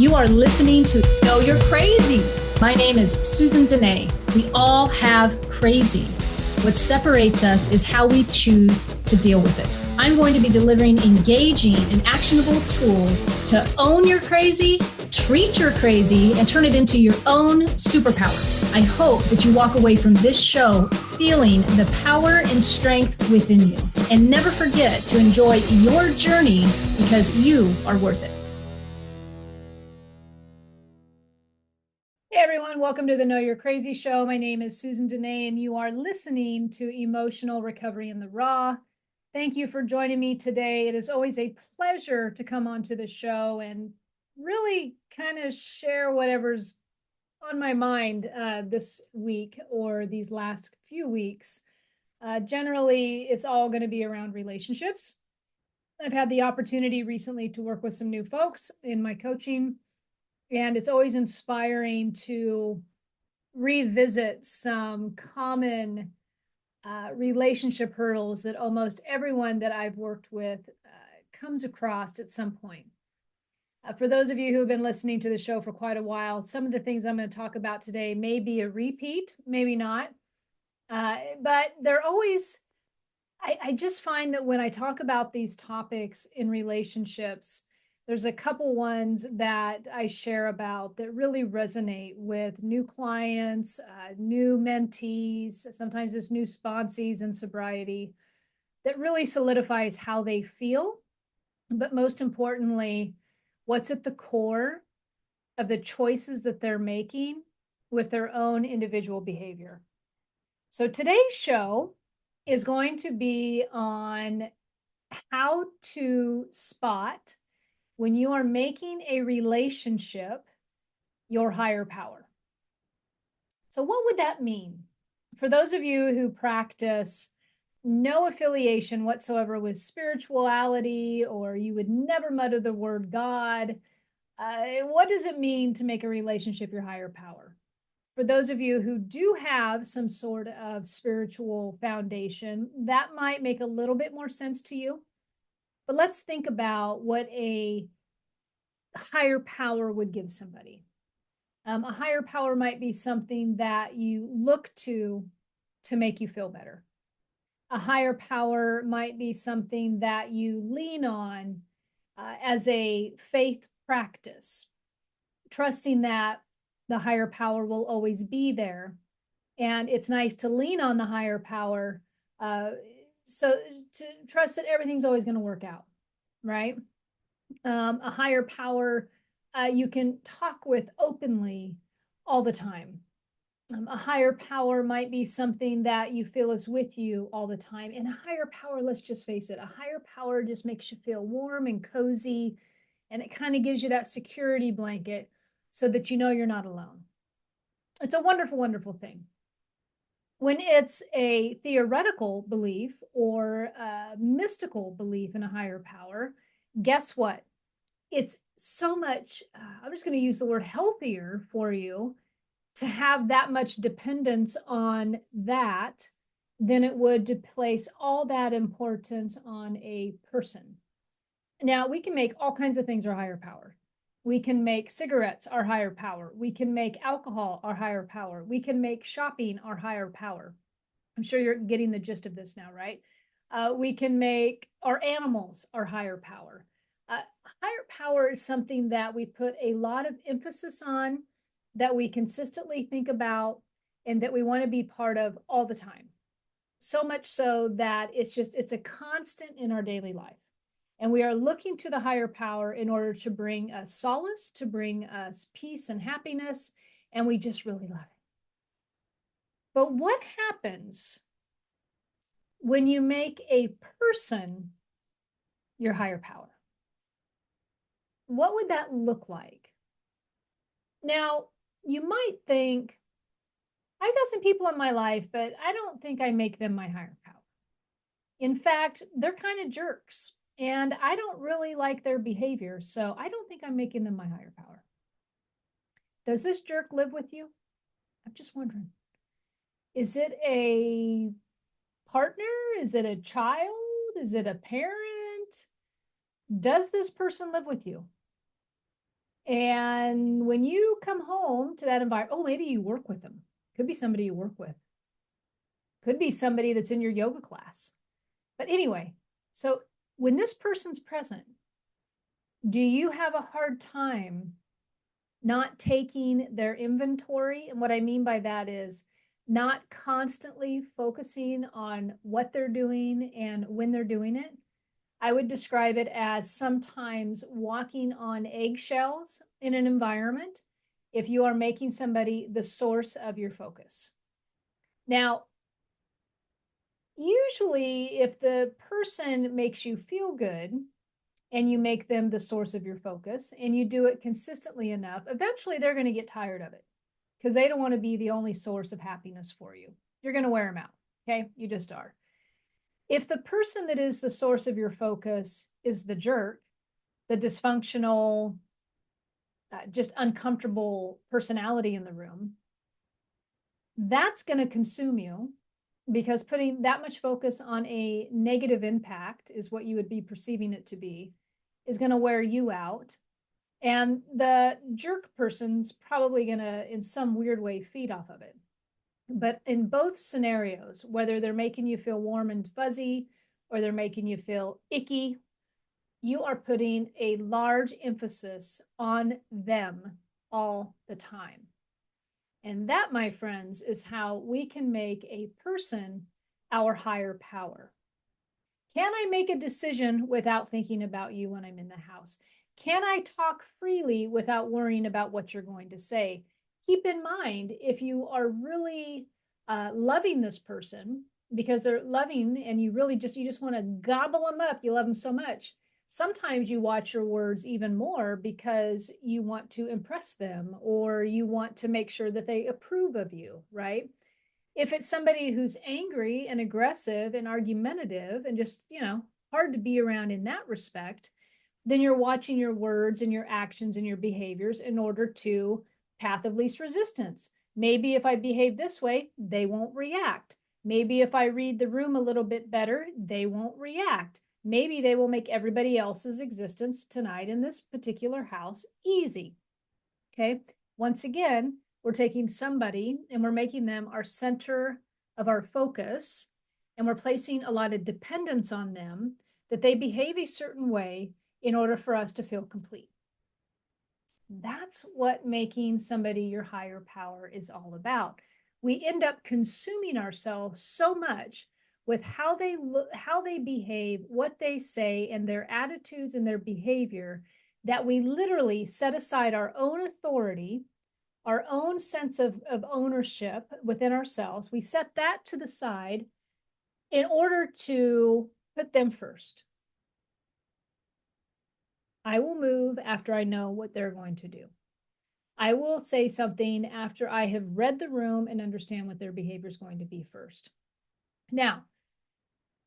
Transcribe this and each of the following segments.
You are listening to Know You're Crazy. My name is Susan Denee. We all have crazy. What separates us is how we choose to deal with it. I'm going to be delivering engaging and actionable tools to own your crazy, treat your crazy, and turn it into your own superpower. I hope that you walk away from this show feeling the power and strength within you. And never forget to enjoy your journey because you are worth it. Hey everyone, welcome to the Know You're Crazy show. My name is Susan Denee and you are listening to Emotional Recovery in the Raw. Thank you for joining me today. It is always a pleasure to come onto the show and really kind of share whatever's on my mind this week or these last few weeks. Generally, it's all going to be around relationships. I've had the opportunity recently to work with some new folks in my coaching, and it's always inspiring to revisit some common relationship hurdles that almost everyone that I've worked with comes across at some point. For those of you who have been listening to the show for quite a while, some of the things I'm going to talk about today may be a repeat, maybe not. But they're always, I just find that when I talk about these topics in relationships, there's a couple ones that I share about that really resonate with new clients, new mentees, sometimes there's new sponsees in sobriety, that really solidifies how they feel, but most importantly, what's at the core of the choices that they're making with their own individual behavior. So today's show is going to be on how to spot when you are making a relationship your higher power. So what would that mean? For those of you who practice no affiliation whatsoever with spirituality, or you would never mutter the word God, what does it mean to make a relationship your higher power? For those of you who do have some sort of spiritual foundation, that might make a little bit more sense to you. But let's think about what a higher power would give somebody. A higher power might be something that you look to make you feel better. A higher power might be something that you lean on as a faith practice, trusting that the higher power will always be there. And it's nice to lean on the higher power, so to trust that everything's always going to work out, right? A higher power you can talk with openly all the time. A higher power might be something that you feel is with you all the time. And a higher power, let's just face it, a higher power just makes you feel warm and cozy, and it kind of gives you that security blanket so that you know you're not alone. It's a wonderful, wonderful thing. When it's a theoretical belief or a mystical belief in a higher power, guess what? It's so much, I'm just going to use the word healthier for you to have that much dependence on that than it would to place all that importance on a person. Now, we can make all kinds of things our higher power. We can make cigarettes our higher power. We can make alcohol our higher power. We can make shopping our higher power. I'm sure you're getting the gist of this now, right? We can make our animals our higher power. Higher power is something that we put a lot of emphasis on, that we consistently think about, and that we want to be part of all the time. So much so that it's a constant in our daily life. And we are looking to the higher power in order to bring us solace, to bring us peace and happiness, and we just really love it. But what happens when you make a person your higher power? What would that look like? Now, you might think, I've got some people in my life, but I don't think I make them my higher power. In fact, they're kind of jerks, and I don't really like their behavior, so I don't think I'm making them my higher power. Does this jerk live with you? I'm just wondering. Is it a partner? Is it a child? Is it a parent? Does this person live with you? And when you come home to that environment, oh, maybe you work with them. Could be somebody you work with. Could be somebody that's in your yoga class. But anyway, so when this person's present, do you have a hard time not taking their inventory? And what I mean by that is not constantly focusing on what they're doing and when they're doing it. I would describe it as sometimes walking on eggshells in an environment if you are making somebody the source of your focus. Now, usually, if the person makes you feel good and you make them the source of your focus and you do it consistently enough, eventually they're going to get tired of it because they don't want to be the only source of happiness for you. You're going to wear them out. Okay. You just are. If the person that is the source of your focus is the jerk, the dysfunctional, just uncomfortable personality in the room, that's going to consume you because putting that much focus on a negative impact is what you would be perceiving it to be, is going to wear you out. And the jerk person's probably going to, in some weird way, feed off of it. But in both scenarios, whether they're making you feel warm and fuzzy or they're making you feel icky, you are putting a large emphasis on them all the time. And that, my friends, is how we can make a person our higher power. Can I make a decision without thinking about you when I'm in the house? Can I talk freely without worrying about what you're going to say? Keep in mind, if you are really loving this person because they're loving and you just want to gobble them up, you love them so much. Sometimes you watch your words even more because you want to impress them or you want to make sure that they approve of you, right? If it's somebody who's angry and aggressive and argumentative and just, hard to be around in that respect, then you're watching your words and your actions and your behaviors in order to path of least resistance. Maybe if I behave this way, they won't react. Maybe if I read the room a little bit better, they won't react. Maybe they will make everybody else's existence tonight in this particular house easy. Okay. Once again, we're taking somebody and we're making them our center of our focus, and we're placing a lot of dependence on them that they behave a certain way in order for us to feel complete. That's what making somebody your higher power is all about. We end up consuming ourselves so much with how they look, how they behave, what they say, and their attitudes and their behavior that we literally set aside our own authority, our own sense of ownership within ourselves. We set that to the side in order to put them first. I will move after I know what they're going to do. I will say something after I have read the room and understand what their behavior is going to be first. Now,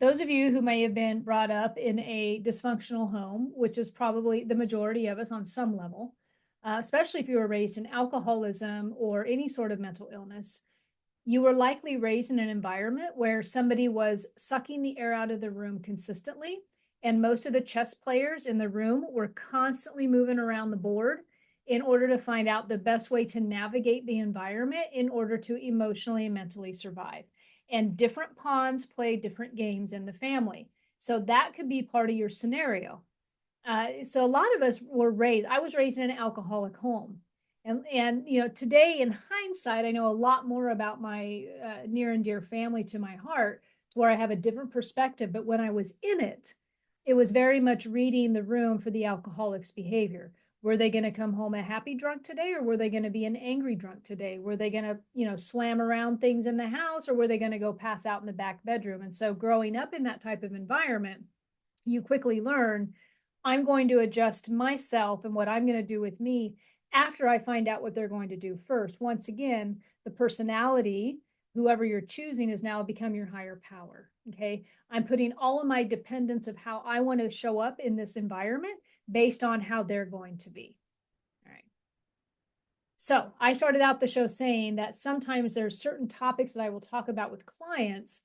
those of you who may have been brought up in a dysfunctional home, which is probably the majority of us on some level, especially if you were raised in alcoholism or any sort of mental illness, you were likely raised in an environment where somebody was sucking the air out of the room consistently. And most of the chess players in the room were constantly moving around the board in order to find out the best way to navigate the environment in order to emotionally and mentally survive. And different pawns play different games in the family. So that could be part of your scenario. So a lot of us were raised, I was raised in an alcoholic home. And today in hindsight, I know a lot more about my near and dear family to my heart, to where I have a different perspective. But when I was in it, it was very much reading the room for the alcoholic's behavior. Were they going to come home a happy drunk today, or were they going to be an angry drunk today? Were they going to, slam around things in the house, or were they going to go pass out in the back bedroom? And so growing up in that type of environment, you quickly learn, I'm going to adjust myself and what I'm going to do with me after I find out what they're going to do first. Once again, the personality, whoever you're choosing, is now become your higher power. Okay. I'm putting all of my dependence of how I want to show up in this environment based on how they're going to be. All right. So I started out the show saying that sometimes there's certain topics that I will talk about with clients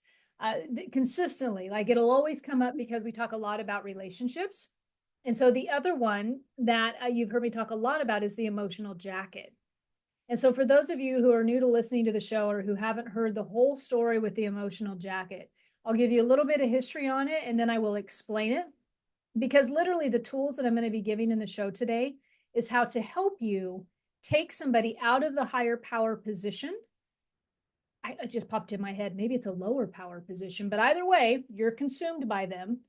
consistently. Like it'll always come up because we talk a lot about relationships. And so the other one that you've heard me talk a lot about is the emotional jacket. And so for those of you who are new to listening to the show or who haven't heard the whole story with the emotional jacket, I'll give you a little bit of history on it and then I will explain it. Because literally the tools that I'm going to be giving in the show today is how to help you take somebody out of the higher power position. It just popped in my head. Maybe it's a lower power position, but either way, you're consumed by them.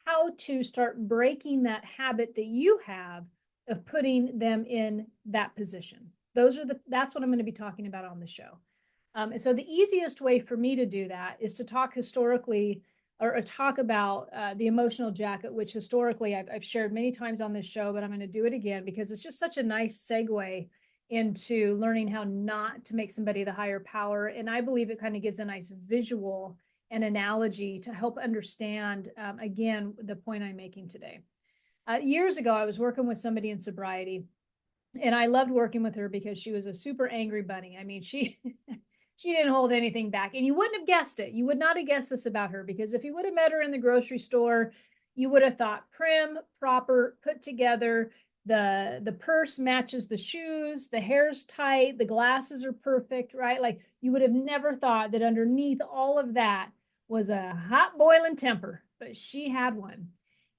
How to start breaking that habit that you have of putting them in that position. That's what I'm going to be talking about on the show. And so the easiest way for me to do that is to talk historically or talk about the emotional jacket, which historically I've shared many times on this show, but I'm going to do it again because it's just such a nice segue into learning how not to make somebody the higher power. And I believe it kind of gives a nice visual and analogy to help understand, again, the point I'm making today. Years ago, I was working with somebody in sobriety, and I loved working with her because she was a super angry bunny. I mean, she she didn't hold anything back, and you wouldn't have guessed it. You would not have guessed this about her because if you would have met her in the grocery store, you would have thought prim, proper, put together. The purse matches the shoes, the hair's tight, the glasses are perfect, right? Like you would have never thought that underneath all of that was a hot boiling temper, but she had one.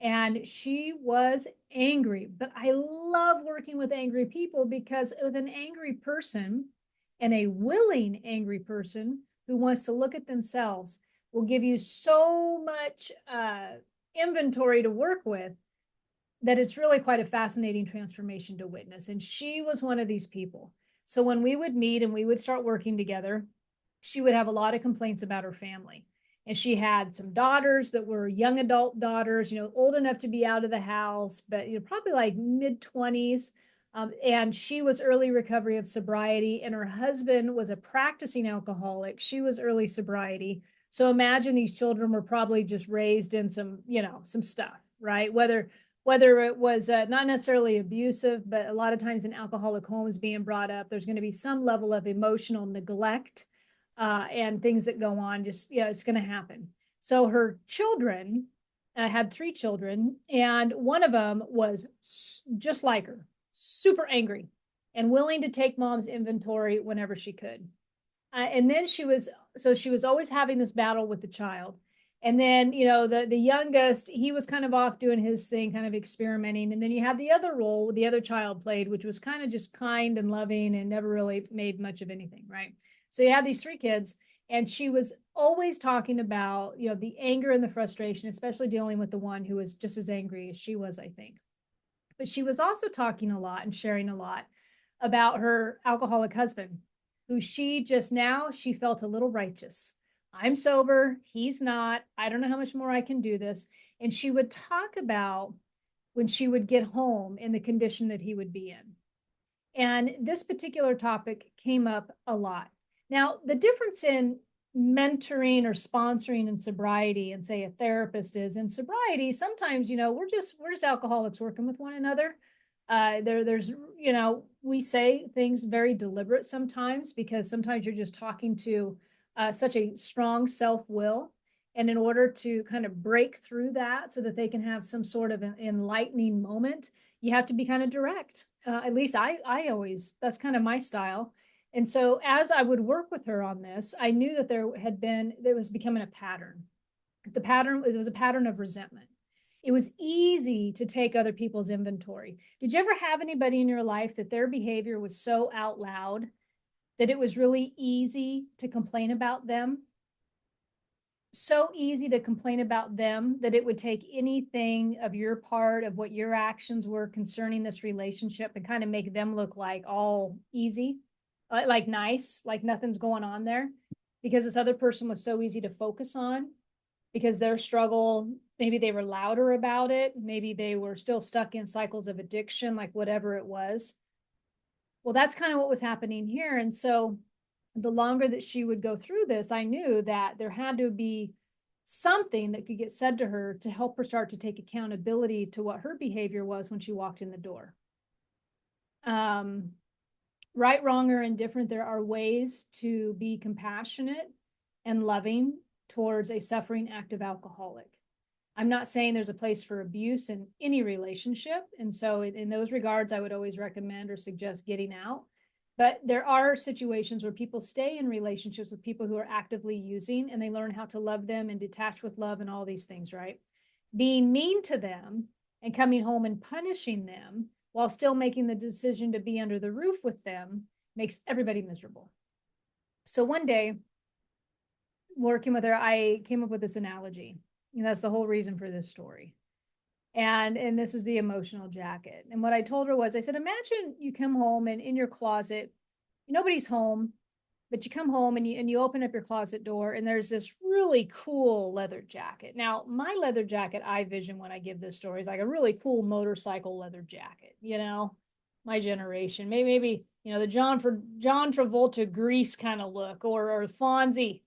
And she was angry. But I love working with angry people because with an angry person and a willing angry person who wants to look at themselves will give you so much inventory to work with that it's really quite a fascinating transformation to witness. And she was one of these people. So when we would meet and we would start working together, she would have a lot of complaints about her family. And she had some daughters that were young adult daughters, old enough to be out of the house, but probably like mid-20s. And she was early recovery of sobriety, and her husband was a practicing alcoholic. She was early sobriety. So imagine these children were probably just raised in some stuff, right? Whether it was not necessarily abusive, but a lot of times in alcoholic homes being brought up, there's going to be some level of emotional neglect and things that go on. Just, it's going to happen. So her children had 3 children, and one of them was just like her, super angry and willing to take mom's inventory whenever she could. And then she was always having this battle with the child. And then, the youngest, he was kind of off doing his thing, kind of experimenting. And then you have the other role the other child played, which was kind of just kind and loving and never really made much of anything, right? So you have these 3 kids, and she was always talking about, the anger and the frustration, especially dealing with the one who was just as angry as she was, I think. But she was also talking a lot and sharing a lot about her alcoholic husband, who she felt a little righteous. I'm sober, he's not. I don't know how much more I can do this. And she would talk about when she would get home in the condition that he would be in. And this particular topic came up a lot. Now, the difference in mentoring or sponsoring in sobriety and say a therapist is in sobriety, sometimes, we're just alcoholics working with one another. There's, we say things very deliberate sometimes because sometimes you're just talking to such a strong self-will. And in order to kind of break through that so that they can have some sort of an enlightening moment, you have to be kind of direct. At least I always, that's kind of my style. And so as I would work with her on this, I knew that there was becoming a pattern. It was a pattern of resentment. It was easy to take other people's inventory. Did you ever have anybody in your life that their behavior was so out loud that it was really easy to complain about them? So easy to complain about them that it would take anything of your part of what your actions were concerning this relationship and kind of make them look like all easy, like nice, like nothing's going on there, because this other person was so easy to focus on because their struggle, maybe they were louder about it, maybe they were still stuck in cycles of addiction, like whatever it was. Well, that's kind of what was happening here. And so the longer that she would go through this, I knew that there had to be something that could get said to her to help her start to take accountability to what her behavior was when she walked in the door. Right, wrong, or indifferent, there are ways to be compassionate and loving towards a suffering active alcoholic. I'm not saying there's a place for abuse in any relationship. And so in those regards, I would always recommend or suggest getting out. But there are situations where people stay in relationships with people who are actively using, and they learn how to love them and detach with love and all these things, right? Being mean to them and coming home and punishing them while still making the decision to be under the roof with them makes everybody miserable. So one day, working with her, I came up with this analogy. And that's the whole reason for this story. And this is the emotional jacket. And what I told her was, I said, imagine you come home and in your closet, nobody's home, but you come home and you open up your closet door and there's this really cool leather jacket. Now, my leather jacket I vision when I give this story is like a really cool motorcycle leather jacket, my generation. Maybe the John Travolta Grease kind of look, or Fonzie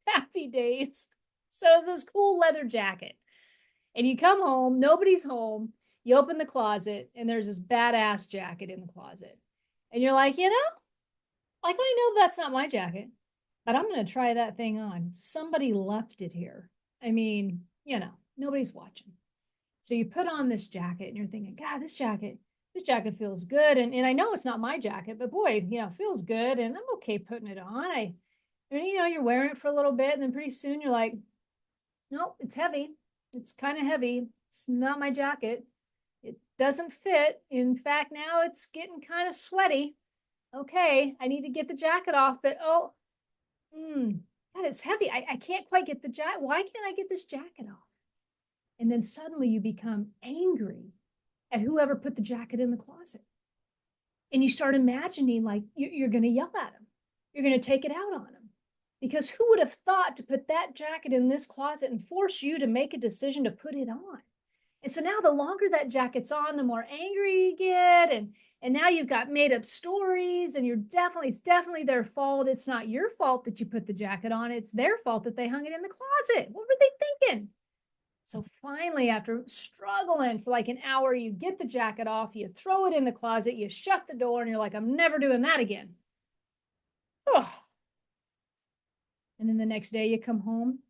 Happy Days. So it's this cool leather jacket. And you come home, nobody's home, you open the closet, and there's this badass jacket in the closet. And you're like, like I know that's not my jacket, but I'm going to try that thing on. Somebody left it here. I mean, nobody's watching. So you put on this jacket and you're thinking, God, this jacket feels good. And I know it's not my jacket, but boy, feels good. And I'm okay putting it on. You're wearing it for a little bit, and then pretty soon you're like, nope, it's heavy. It's kind of heavy. It's not my jacket. It doesn't fit. In fact, now it's getting kind of sweaty. Okay, I need to get the jacket off, but God, it's heavy. I can't quite get the jacket. Why can't I get this jacket off? And then suddenly you become angry at whoever put the jacket in the closet. And you start imagining like you're going to yell at him. You're going to take it out on him. Because who would have thought to put that jacket in this closet and force you to make a decision to put it on? And so now the longer that jacket's on, the more angry you get. And now you've got made up stories, and it's definitely their fault. It's not your fault that you put the jacket on. It's their fault that they hung it in the closet. What were they thinking? So finally, after struggling for like an hour, you get the jacket off, you throw it in the closet, you shut the door, and you're like, I'm never doing that again. Oh. And then the next day you come home,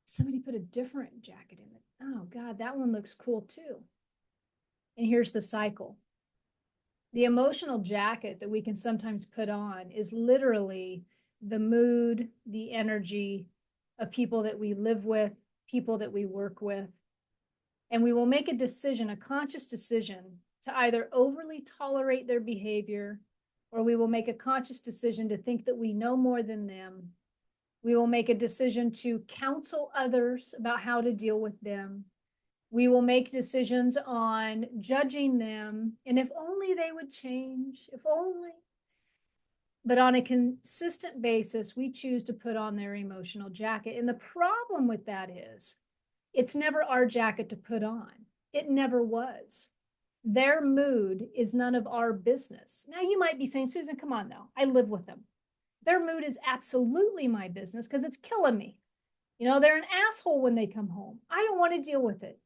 somebody put a different jacket in it. Oh God, that one looks cool too. And here's the cycle. The emotional jacket that we can sometimes put on is literally the mood, the energy of people that we live with, people that we work with. And we will make a decision, a conscious decision, to either overly tolerate their behavior, or we will make a conscious decision to think that we know more than them. We will make a decision to counsel others about how to deal with them. We will make decisions on judging them, and if only they would change, if only. But on a consistent basis, we choose to put on their emotional jacket. And the problem with that is, it's never our jacket to put on. It never was. Their mood is none of our business. Now, you might be saying, Susan, come on now. I live with them. Their mood is absolutely my business because it's killing me. They're an asshole when they come home. I don't want to deal with it.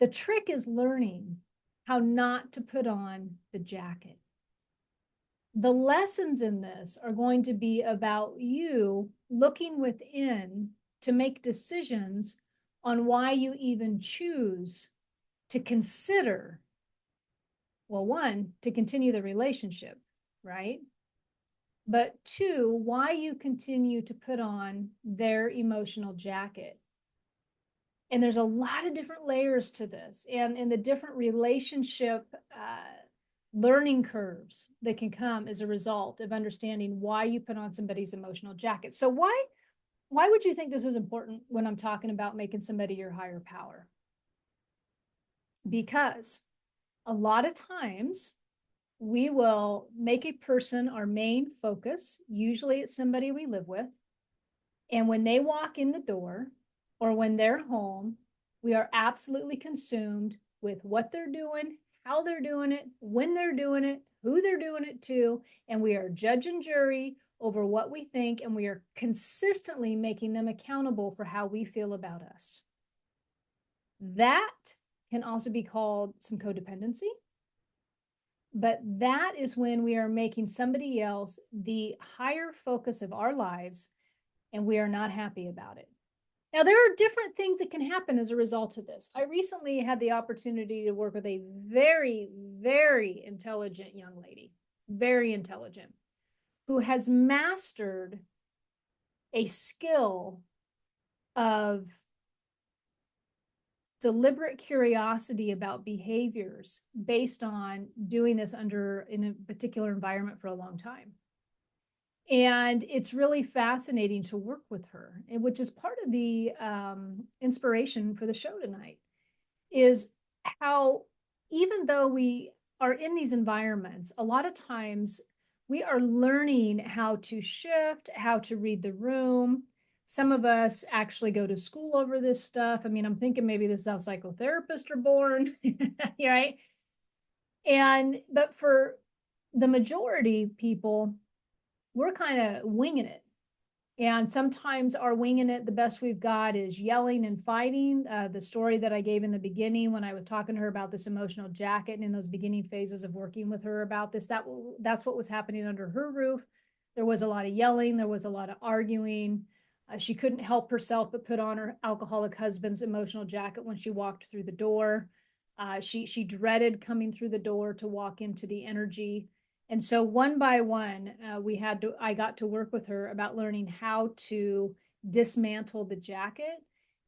The trick is learning how not to put on the jacket. The lessons in this are going to be about you looking within to make decisions on why you even choose to consider, well, one, to continue the relationship, right? But two, why you continue to put on their emotional jacket. And there's a lot of different layers to this, and the different relationship learning curves that can come as a result of understanding why you put on somebody's emotional jacket. So why would you think this is important when I'm talking about making somebody your higher power? Because a lot of times we will make a person our main focus. Usually it's somebody we live with. And when they walk in the door or when they're home, we are absolutely consumed with what they're doing, how they're doing it, when they're doing it, who they're doing it to. And we are judge and jury over what we think. And we are consistently making them accountable for how we feel about us. That can also be called some codependency. But that is when we are making somebody else the higher focus of our lives, and we are not happy about it. Now, there are different things that can happen as a result of this. I recently had the opportunity to work with a very, very intelligent young lady, very intelligent, who has mastered a skill of deliberate curiosity about behaviors based on doing this in a particular environment for a long time. And it's really fascinating to work with her, which is part of the inspiration for the show tonight, is how even though we are in these environments, a lot of times we are learning how to shift, how to read the room. Some of us actually go to school over this stuff. I mean, I'm thinking maybe this is how psychotherapists are born, right? But for the majority people, we're kind of winging it. And sometimes our winging it, the best we've got is yelling and fighting. The story that I gave in the beginning when I was talking to her about this emotional jacket and in those beginning phases of working with her about this, that's what was happening under her roof. There was a lot of yelling. There was a lot of arguing. She couldn't help herself but put on her alcoholic husband's emotional jacket when she walked through the door. She dreaded coming through the door to walk into the energy. And so one by one, I got to work with her about learning how to dismantle the jacket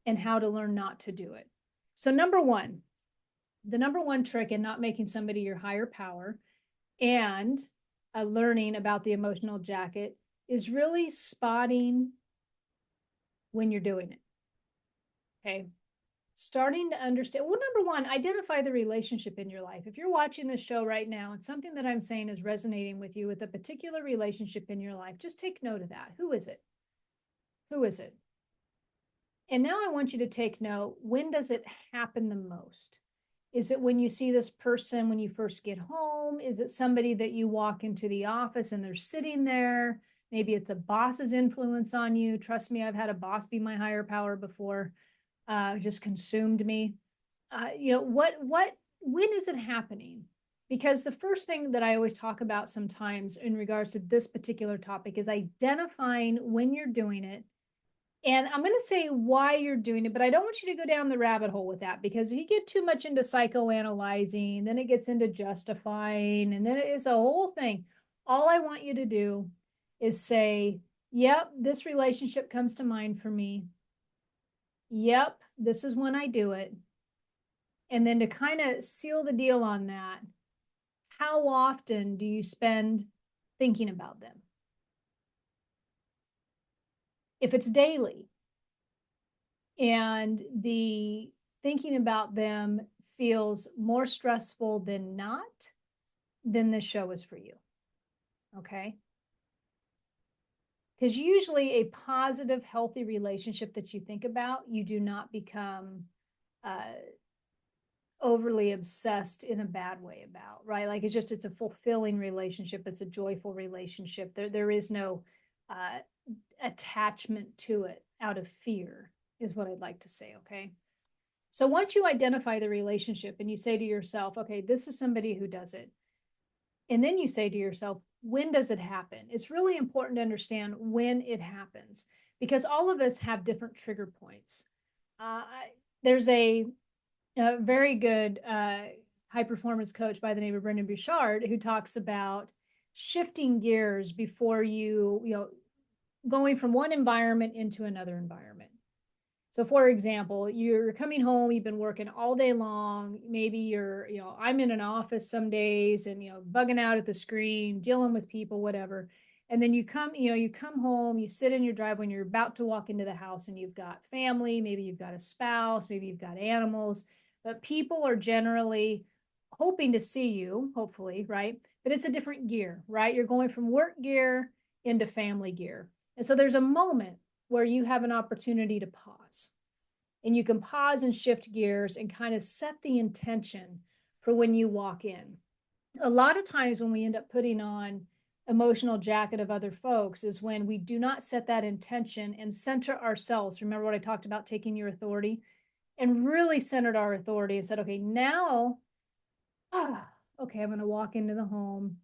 and how to learn not to do it. So the number one trick in not making somebody your higher power and learning about the emotional jacket is really spotting when you're doing it. Okay. Starting to understand, well, number one, identify the relationship in your life. If you're watching this show right now and something that I'm saying is resonating with you with a particular relationship in your life, just take note of that. Who is it? Who is it? And now I want you to take note, when does it happen the most? Is it when you see this person when you first get home? Is it somebody that you walk into the office and they're sitting there? Maybe it's a boss's influence on you. Trust me, I've had a boss be my higher power before. Just consumed me. When is it happening? Because the first thing that I always talk about sometimes in regards to this particular topic is identifying when you're doing it. And I'm going to say why you're doing it, but I don't want you to go down the rabbit hole with that, because if you get too much into psychoanalyzing, then it gets into justifying, and then it's a whole thing. All I want you to do is say, yep, this relationship comes to mind for me. Yep, this is when I do it. And then to kind of seal the deal on that, how often do you spend thinking about them? If it's daily and the thinking about them feels more stressful than not, then this show is for you. Okay? Because usually a positive, healthy relationship that you think about, you do not become overly obsessed in a bad way about, right? Like it's a fulfilling relationship. It's a joyful relationship. There is no attachment to it out of fear, is what I'd like to say. Okay. So once you identify the relationship and you say to yourself, okay, this is somebody who does it. And then you say to yourself, when does it happen? It's really important to understand when it happens, because all of us have different trigger points. There's a very good high performance coach by the name of Brendan Bouchard who talks about shifting gears before going from one environment into another environment. So for example, you're coming home, you've been working all day long. Maybe I'm in an office some days and, bugging out at the screen, dealing with people, whatever. And then you come home, you sit in your driveway and you're about to walk into the house and you've got family, maybe you've got a spouse, maybe you've got animals, but people are generally hoping to see you, hopefully, right? But it's a different gear, right? You're going from work gear into family gear. And so there's a moment where you have an opportunity to pause. And you can pause and shift gears and kind of set the intention for when you walk in. A lot of times when we end up putting on emotional jacket of other folks is when we do not set that intention and center ourselves. Remember what I talked about, taking your authority, and really centered our authority and said, okay, now, okay, I'm going to walk into the home.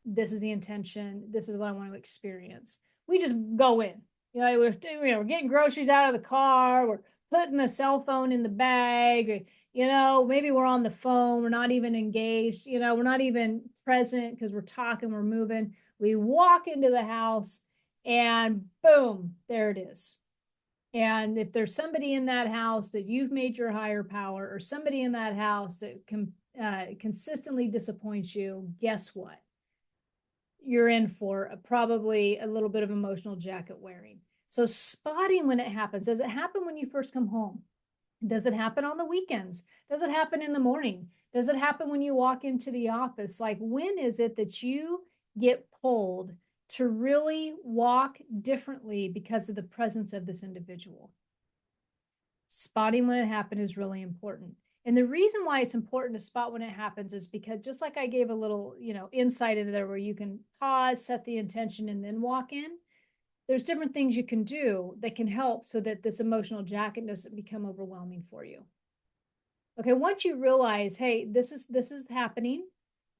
This is the intention. This is what I want to experience. We just go in. We're getting groceries out of the car. We're putting the cell phone in the bag. Or, maybe we're on the phone. We're not even engaged. We're not even present because we're talking, we're moving. We walk into the house and boom, there it is. And if there's somebody in that house that you've made your higher power, or somebody in that house that consistently disappoints you, guess what? You're in for probably a little bit of emotional jacket wearing. So spotting when it happens. Does it happen when you first come home? Does it happen on the weekends? Does it happen in the morning? Does it happen when you walk into the office? Like, when is it that you get pulled to really walk differently because of the presence of this individual? Spotting when it happened is really important. And the reason why it's important to spot when it happens is because, just like I gave a little, insight into there where you can pause, set the intention, and then walk in, there's different things you can do that can help so that this emotional jacket doesn't become overwhelming for you. Okay, once you realize, hey, this is happening,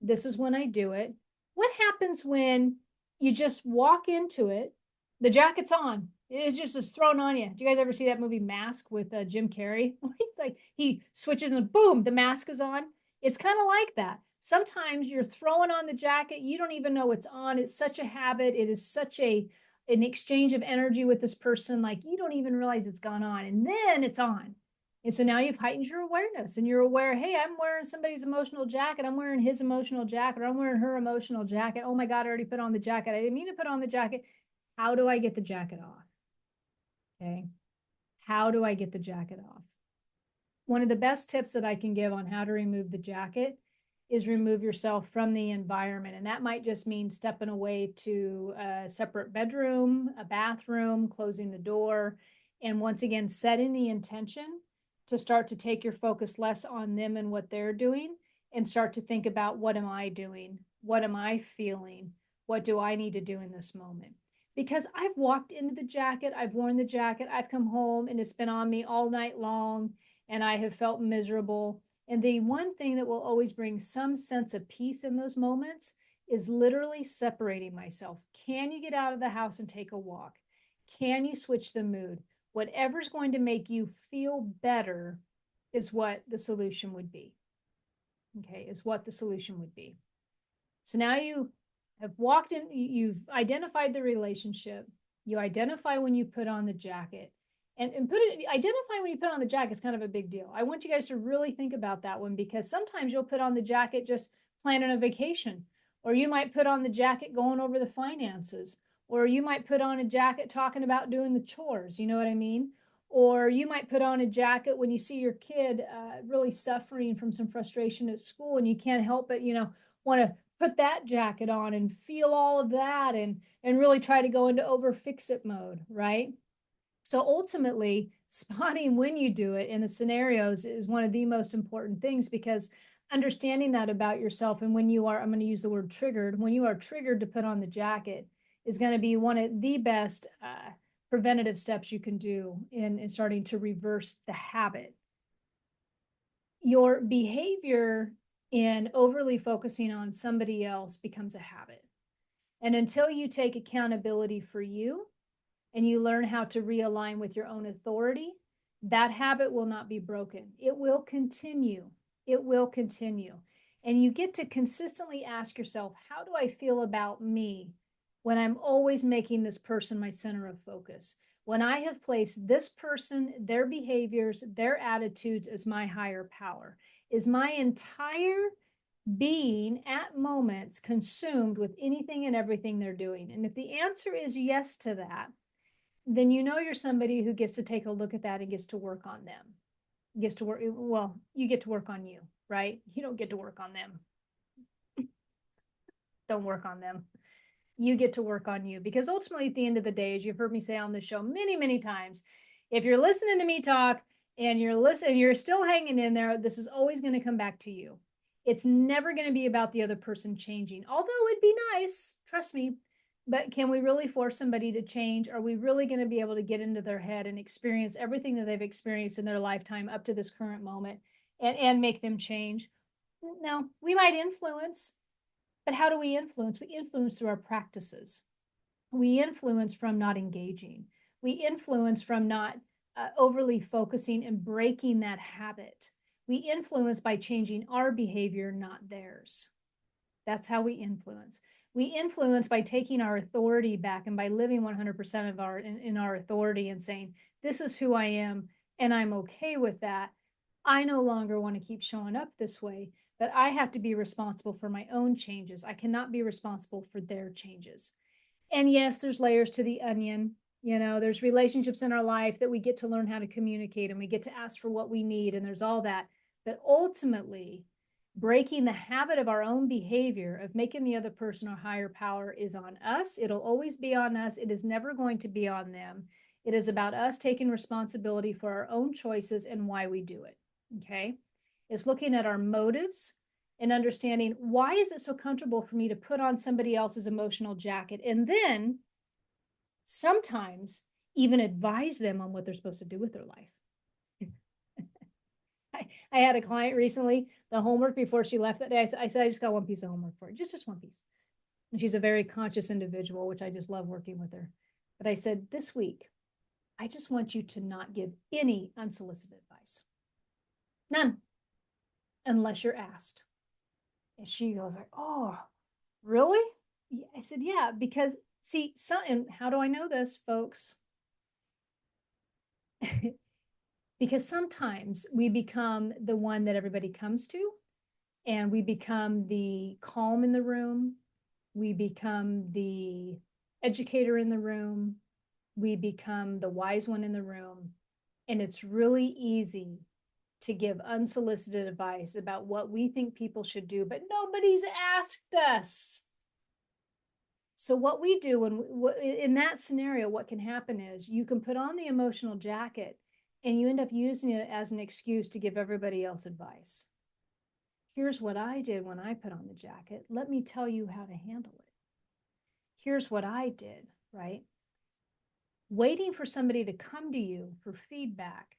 this is when I do it. What happens when you just walk into it, the jacket's on, it's just thrown on you? Do you guys ever see that movie Mask with Jim Carrey? It's like he switches and boom, the mask is on. It's kind of like that. Sometimes you're throwing on the jacket, you don't even know it's on. It's such a habit. It is such an exchange of energy with this person, like you don't even realize it's gone on, and then it's on. And so now you've heightened your awareness and you're aware, hey, I'm wearing somebody's emotional jacket. I'm wearing his emotional jacket. Or I'm wearing her emotional jacket. Oh my God, I already put on the jacket. I didn't mean to put on the jacket. How do I get the jacket off? Okay. How do I get the jacket off? One of the best tips that I can give on how to remove the jacket is remove yourself from the environment. And that might just mean stepping away to a separate bedroom, a bathroom, closing the door, and once again, setting the intention to start to take your focus less on them and what they're doing and start to think about, what am I doing? What am I feeling? What do I need to do in this moment? Because I've walked into the jacket, I've worn the jacket, I've come home and it's been on me all night long and I have felt miserable. And the one thing that will always bring some sense of peace in those moments is literally separating myself. Can you get out of the house and take a walk? Can you switch the mood? Whatever's going to make you feel better is what the solution would be. Okay, is what the solution would be. So now you have walked in, you've identified the relationship, you identify when you put on the jacket, and identify when you put on the jacket is kind of a big deal. I want you guys to really think about that one, because sometimes you'll put on the jacket just planning a vacation, or you might put on the jacket going over the finances, or you might put on a jacket talking about doing the chores. You know what I mean? Or you might put on a jacket when you see your kid really suffering from some frustration at school, and you can't help but want to put that jacket on and feel all of that, and really try to go into over fix it mode, right? So ultimately, spotting when you do it in the scenarios is one of the most important things, because understanding that about yourself, and when you are, I'm going to use the word triggered, when you are triggered to put on the jacket, is going to be one of the best preventative steps you can do in starting to reverse the habit. Your behavior in overly focusing on somebody else becomes a habit. And until you take accountability for you and you learn how to realign with your own authority, that habit will not be broken. It will continue. It will continue. And you get to consistently ask yourself, how do I feel about me when I'm always making this person my center of focus? When I have placed this person, their behaviors, their attitudes as my higher power, is my entire being at moments consumed with anything and everything they're doing? And if the answer is yes to that, then you're somebody who gets to take a look at that and gets to work on them. Gets to work, well, you get to work on you, right? You don't get to work on them. Don't work on them. You get to work on you, because ultimately, at the end of the day, as you've heard me say on the show many, many times, if you're listening to me talk and you're still hanging in there, this is always going to come back to you. It's never going to be about the other person changing, although it'd be nice, trust me. But can we really force somebody to change? Are we really going to be able to get into their head and experience everything that they've experienced in their lifetime up to this current moment and make them change? No, we might influence, but how do we influence? We influence through our practices. We influence from not engaging. We influence from not overly focusing and breaking that habit. We influence by changing our behavior, not theirs. That's how we influence. We influence by taking our authority back and by living 100% of in our authority and saying, this is who I am and I'm okay with that. I no longer want to keep showing up this way, but I have to be responsible for my own changes. I cannot be responsible for their changes. And yes, there's layers to the onion. There's relationships in our life that we get to learn how to communicate and we get to ask for what we need. And there's all that. But ultimately, breaking the habit of our own behavior of making the other person our higher power is on us. It'll always be on us. It is never going to be on them. It is about us taking responsibility for our own choices and why we do it. Okay. It's looking at our motives and understanding, why is it so comfortable for me to put on somebody else's emotional jacket? And then sometimes even advise them on what they're supposed to do with their life. I had a client recently, the homework before she left that day, I said, I just got one piece of homework for her, just one piece. And she's a very conscious individual, which I just love working with her. But I said, this week, I just want you to not give any unsolicited advice. None. Unless you're asked. And she goes like, oh, really? I said, yeah, because see, and how do I know this, folks? Because sometimes we become the one that everybody comes to, and we become the calm in the room. We become the educator in the room. We become the wise one in the room. And it's really easy to give unsolicited advice about what we think people should do, but nobody's asked us. So what we do in that scenario, what can happen is you can put on the emotional jacket and you end up using it as an excuse to give everybody else advice. Here's what I did when I put on the jacket. Let me tell you how to handle it. Here's what I did, right? Waiting for somebody to come to you for feedback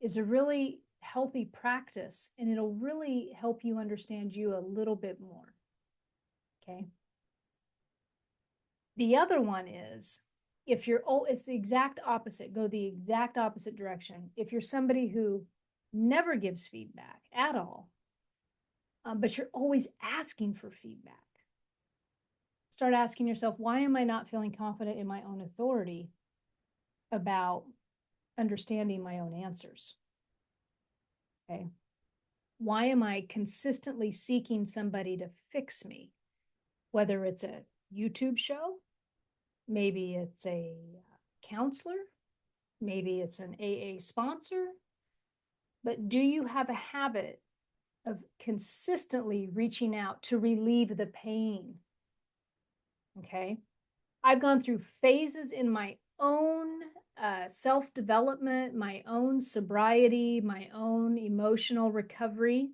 is a really healthy practice, and it'll really help you understand you a little bit more. Okay. The other one is, if you're, it's the exact opposite, go the exact opposite direction. If you're somebody who never gives feedback at all, but you're always asking for feedback, start asking yourself, why am I not feeling confident in my own authority about understanding my own answers? Okay. Why am I consistently seeking somebody to fix me? Whether it's a YouTube show, maybe it's a counselor, maybe it's an AA sponsor, but do you have a habit of consistently reaching out to relieve the pain? Okay. I've gone through phases in my own self-development, my own sobriety, my own emotional recovery,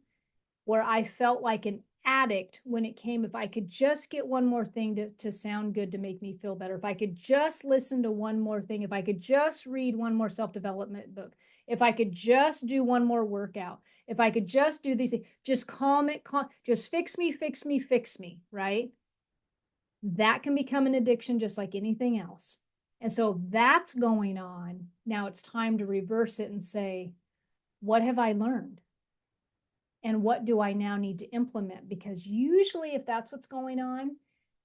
where I felt like an addict when it came, if I could just get one more thing to sound good, to make me feel better, if I could just listen to one more thing, if I could just read one more self-development book, if I could just do one more workout, if I could just do these things, just just fix me, right? That can become an addiction just like anything else. And so that's going on. Now it's time to reverse it and say, what have I learned? And what do I now need to implement? Because usually if that's what's going on,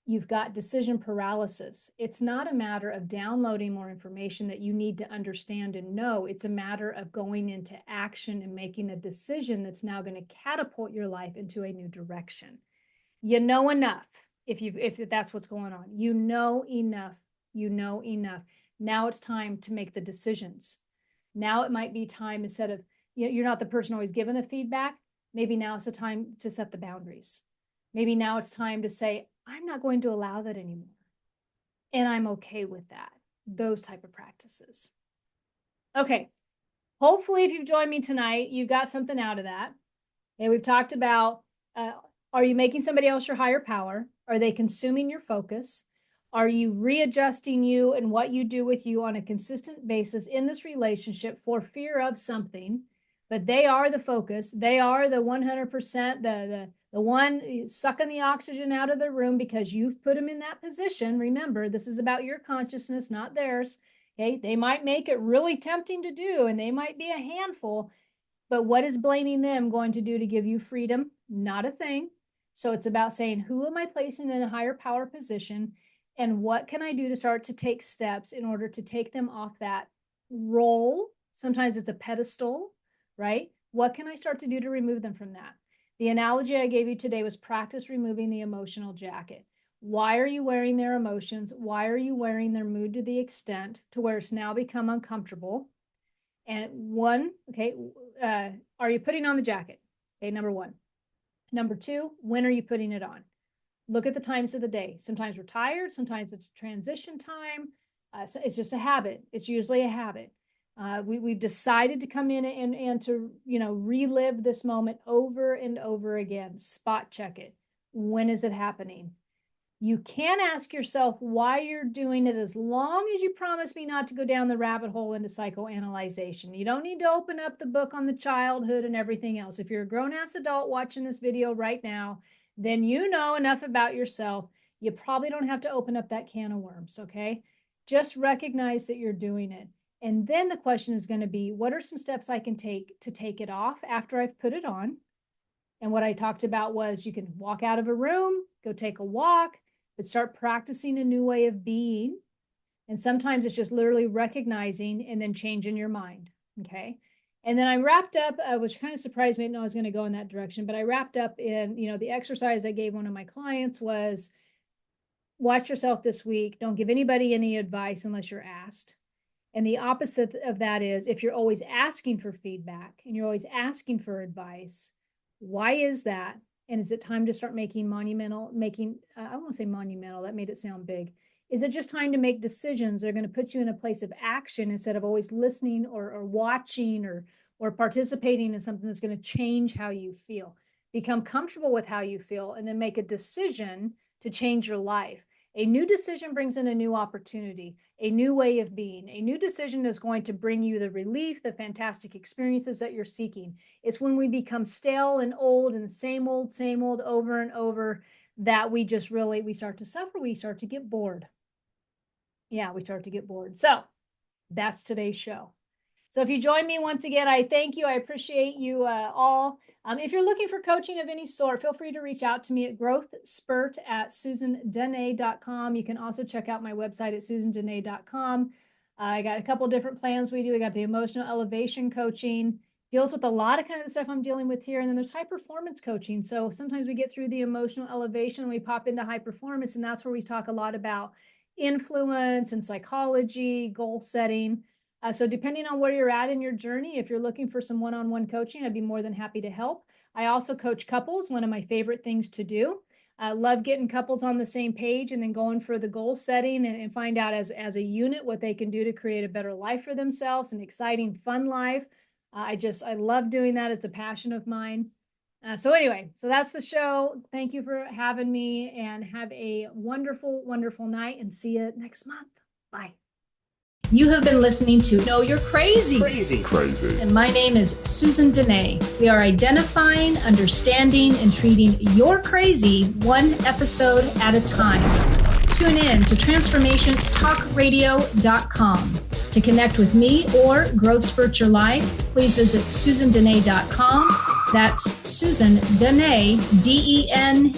you've got decision paralysis. It's not a matter of downloading more information that you need to understand and know. It's a matter of going into action and making a decision that's now going to catapult your life into a new direction. You know enough. If that's what's going on, you know enough. Now it's time to make the decisions. Now it might be time, instead of, you're not the person always giving the feedback. Maybe now it's the time to set the boundaries. Maybe now it's time to say, I'm not going to allow that anymore. And I'm okay with that. Those type of practices. Okay. Hopefully if you've joined me tonight, you got something out of that. And we've talked about, are you making somebody else your higher power? Are they consuming your focus? Are you readjusting you and what you do with you on a consistent basis in this relationship for fear of something? But they are the focus. They are the 100%, the one sucking the oxygen out of the room because you've put them in that position. Remember, this is about your consciousness, not theirs. Okay, they might make it really tempting to do, and they might be a handful, but what is blaming them going to do to give you freedom? Not a thing. So it's about saying, who am I placing in a higher power position? And what can I do to start to take steps in order to take them off that role? Sometimes it's a pedestal, right? What can I start to do to remove them from that? The analogy I gave you today was practice removing the emotional jacket. Why are you wearing their emotions? Why are you wearing their mood to the extent to where it's now become uncomfortable? And one, okay, are you putting on the jacket? Okay, number one. Number two, when are you putting it on? Look at the times of the day. Sometimes we're tired. Sometimes it's transition time. So it's just a habit. It's usually a habit. We've decided to come in and to, relive this moment over and over again. Spot check it. When is it happening? You can ask yourself why you're doing it, as long as you promise me not to go down the rabbit hole into psychoanalyzation. You don't need to open up the book on the childhood and everything else. If you're a grown-ass adult watching this video right now, then you know enough about yourself. You probably don't have to open up that can of worms, okay? Just recognize that you're doing it. And then the question is going to be, what are some steps I can take to take it off after I've put it on? And what I talked about was, you can walk out of a room, go take a walk, but start practicing a new way of being. And sometimes it's just literally recognizing and then changing your mind, okay? And then I wrapped up, which kind of surprised me. I didn't know I was going to go in that direction, but I wrapped up in, the exercise I gave one of my clients was, watch yourself this week. Don't give anybody any advice unless you're asked. And the opposite of that is, if you're always asking for feedback and you're always asking for advice, why is that? And is it time to start making I won't say monumental, that made it sound big. Is it just time to make decisions that are going to put you in a place of action instead of always listening or watching or participating in something that's going to change how you feel? Become comfortable with how you feel and then make a decision to change your life. A new decision brings in a new opportunity, a new way of being. A new decision is going to bring you the relief, the fantastic experiences that you're seeking. It's when we become stale and old and same old over and over that we start to suffer. We start to get bored. Yeah, we start to get bored. So that's today's show. So if you join me once again, I thank you. I appreciate you all. If you're looking for coaching of any sort, feel free to reach out to me at growthspurt@susandenee.com. You can also check out my website at susandenee.com. I got a couple different plans we do. We got the emotional elevation coaching, deals with a lot of kind of the stuff I'm dealing with here. And then there's high performance coaching. So sometimes we get through the emotional elevation and we pop into high performance. And that's where we talk a lot about influence and psychology, goal setting. So depending on where you're at in your journey, if you're looking for some one-on-one coaching, I'd be more than happy to help. I also coach couples, one of my favorite things to do. I love getting couples on the same page and then going for the goal setting and find out as a unit what they can do to create a better life for themselves, an exciting, fun life. I love doing that. It's a passion of mine. So that's the show. Thank you for having me, and have a wonderful, wonderful night, and see you next month. Bye. You have been listening to Know You're Crazy. Crazy. And my name is Susan Denee. We are identifying, understanding, and treating your crazy one episode at a time. Tune in to transformationtalkradio.com. To connect with me or Growth Spurt Your Life, please visit susandenee.com. That's Susan Denee, DENEE.com.